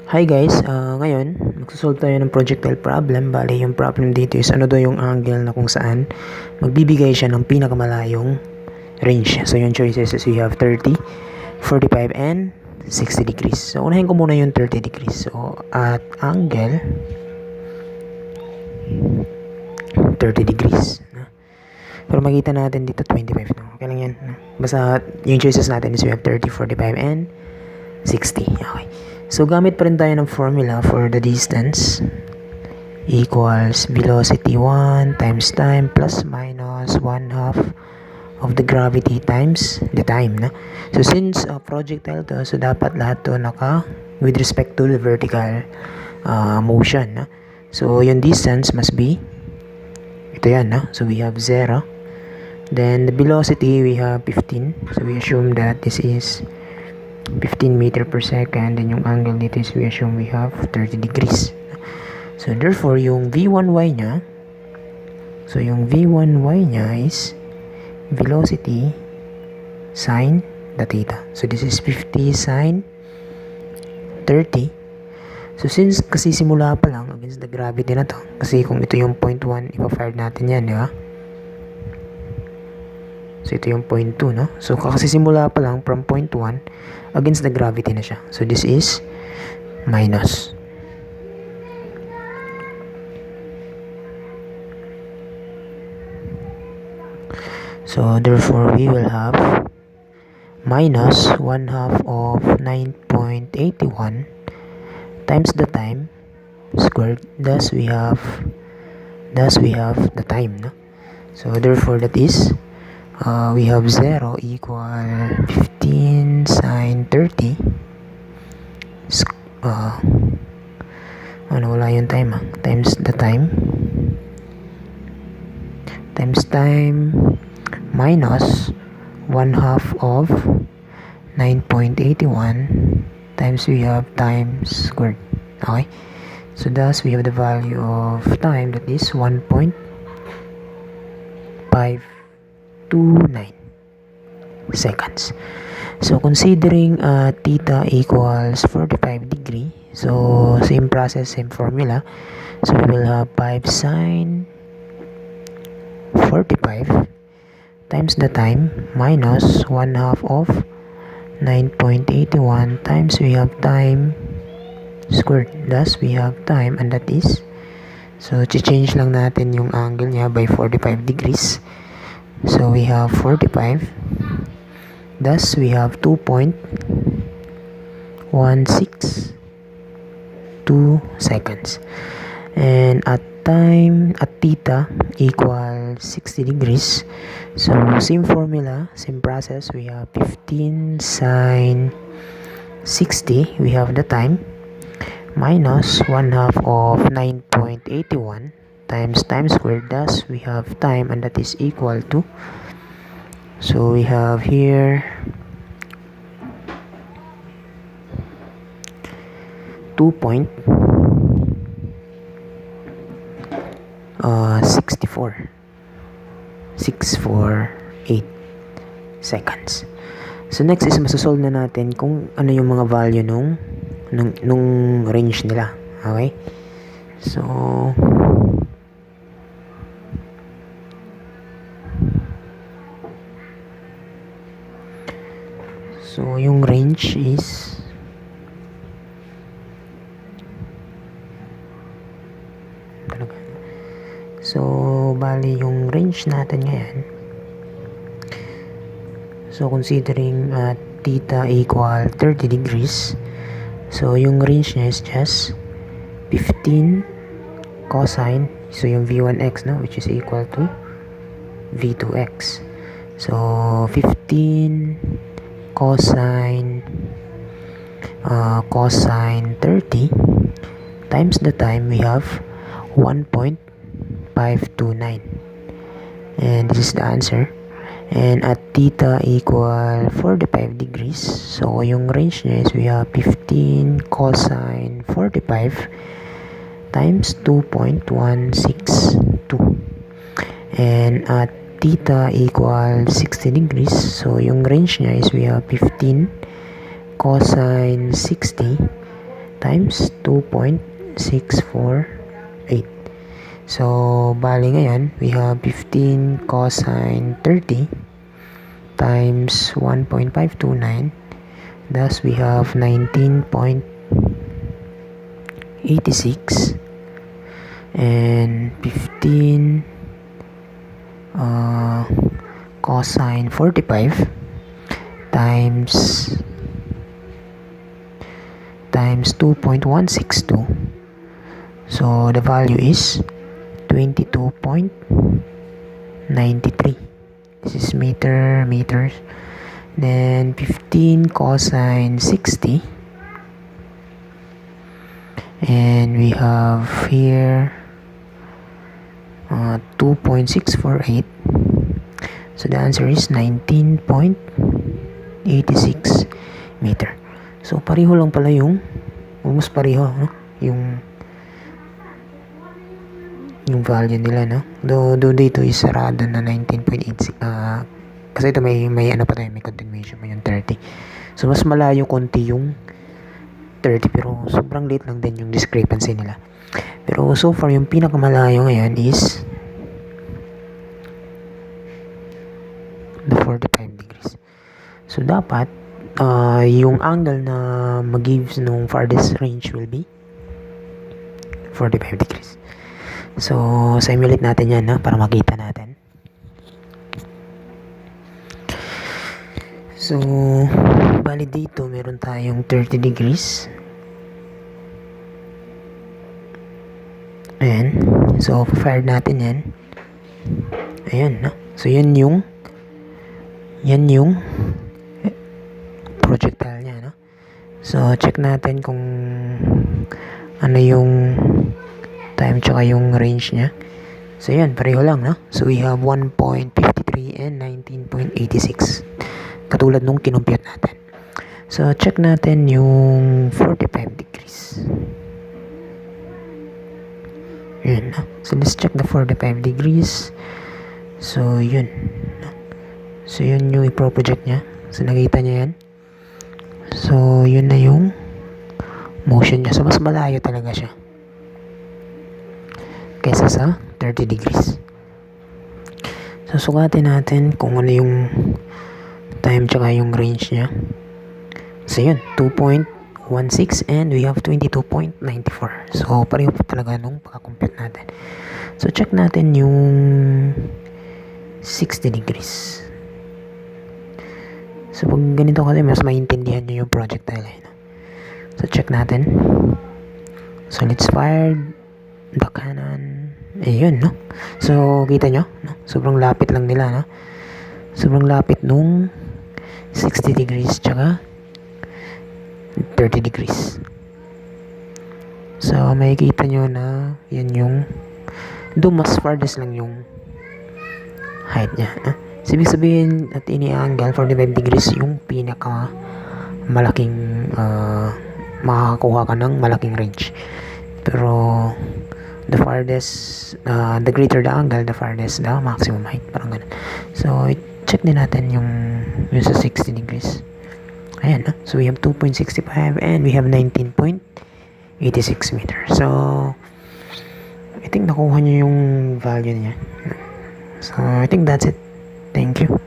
Hi guys, ngayon magsosolve tayo ng projectile problem. Bale, yung problem dito is ano daw yung angle na kung saan magbibigay siya ng pinakamalayong range. So yung choices is we have 30, 45, and 60 degrees. So unahin ko muna yung 30 degrees. So at angle 30 degrees. Pero makita natin dito 25. No? Okay lang yan. No? Basta yung choices natin is we have 30, 45, and 60. Okay. So, gamit pa rin tayo ng formula for the distance equals velocity 1 times time plus minus 1 half of the gravity times the time. No? So, since projectile to, so dapat lahat to with respect to the vertical motion. No? So, yung distance must be ito yan. No? So, we have 0. Then, the velocity, we have 15. So, we assume that this is 15 meter per second. Then yung angle dito is we assume we have 30 degrees. So therefore yung V1y nya, so yung V1y nya is velocity sine the theta. So this is 50 sine 30. So since kasi simula pa lang against the gravity na to, kasi kung ito yung 0.1, ipa-fire natin yan, di ba? So ito yung 0.2, no? So kakasimula pa lang from 0.1 against the gravity na siya. So this is minus. So therefore we will have minus 1 half of 9.81 times the time squared. Thus we have the time, no? So therefore that is we have 0 equal 15 sine 30 wala yung time times the time minus 1 half of 9.81 times we have time squared. Okay, so thus we have the value of time that is 1.529 seconds. So considering theta equals 45 degree, so same process, same formula. So we will have 5 sine 45 times the time minus 1 half of 9.81 times we have time squared. Thus we have time, and that is, so change lang natin yung angle niya by 45 degrees. So we have 45. Thus we have 2.162 seconds. And at theta equal 60 degrees. So same formula, same process. We have 15 sine 60. We have the time minus 1 half of 9.81 times time squared. Thus we have time, and that is equal to, so we have here 2.648 seconds. So next is masasolve na natin kung ano yung mga value nung range nila. Okay? So yung range is bali yung range natin ngayon, so considering theta equal 30 degrees, so yung range niya is just 15 cosine, so yung v1x, no, which is equal to v2x. So 15 cosine 30 times the time, we have 1.529, and this is the answer. And at theta equal 45 degrees, so yung range niya is we have 15 cosine 45 times 2.162, and at theta equal 60 degrees, so yung range niya is we have 15 cosine 60 times 2.648. So, bali ngayon, we have 15 cosine 30 times 1.529. Thus, we have 19.86 and 15 cosine 45 times 2.162. So, the value is 22.93. This is meters. Then 15 cosine 60, and we have here 2.648. So the answer is 19.86 meter. So pareho lang pala yung almost pareho, no? Yung value nila, no? Though dito is sarado na 19.86. Kasi ito may ano pa tayo, may continuation pa yung 30. So mas malayo konti yung 30, pero sobrang late lang din yung discrepancy nila. Pero so far yung pinakamalayo ngayon is the 45 degrees. So dapat yung angle na mag-gives nung farthest range will be 45 degrees. So simulate natin yan, no? Para makita natin. So, bali dito, meron tayong 30 degrees. Ayan. So, fire natin yan. Ayan, no? So, yan yung projectile niya, no? So, check natin kung ano yung time tsaka yung range niya. So, yan, pareho lang, no? So, we have 1.53 and 19.86. Katulad nung kinumpute natin. So, check natin yung 45 degrees. Yun. So, let's check the 45 degrees. So, yun. So, yun yung iproproject niya. So, nakita niya yan. So, yun na yung motion niya. So, mas malayo talaga siya kaysa sa 30 degrees. So, sukatin natin kung ano yung time tsaka yung range niya. So yun, 2.16 and we have 22.94. So pareho pa talaga nung pagka-compute natin. So check natin yung 60 degrees. So pag ganito kasi mas maintindihan nyo yung projectile. So check natin. So let's fire the cannon. Ayun, no? So kita nyo, no? Sobrang lapit lang nila, no? Sobrang lapit nung 60 degrees tsaka 30 degrees. So makikita nyo na yan yung mas farthest lang yung height niya. So ibig sabihin at ini-angle 45 degrees yung pinaka malaking makakakuha ka ng malaking range. Pero the farthest, the greater the angle, the farthest the maximum height. Parang ganun. So check din natin yung sa 60 degrees. Ayan, no? So we have 2.65 and we have 19.86 meters. So I think nakuha nyo yung value niya. So I think that's it. Thank you.